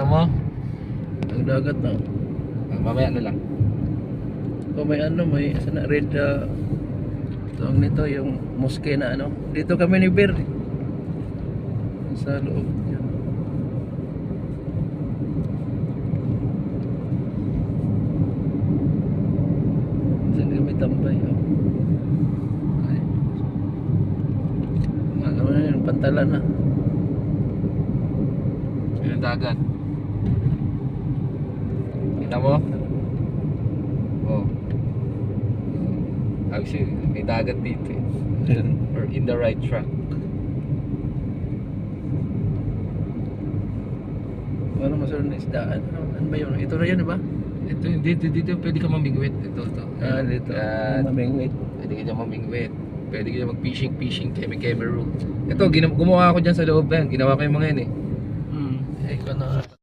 mo? Ang dagat na. Mamaya na lang. O may ano, may sana red tawag nito, yung mosque na ano. Dito kami ni Bir. Sa loob. Yan. Saan kami tambay, oh. Ay. Ano na yun, pantalan na. Yung dagat. Kita mo? Oh. Actually, may dagat dito eh. Or in the right track. Ano masunod na isdaan? Ano ba yun? Ito na yun, diba? Ito, dito pwede ka mamingwit. Ito. Dito. Yan. Mamingwit. Pwede ka dyan mamingwit. Pwede ka dyan mag-fishing, keme-keme room. Ito, gumawa ako dyan sa loob yan. Ginawa ko yung mga yan eh. Eh, ikaw na.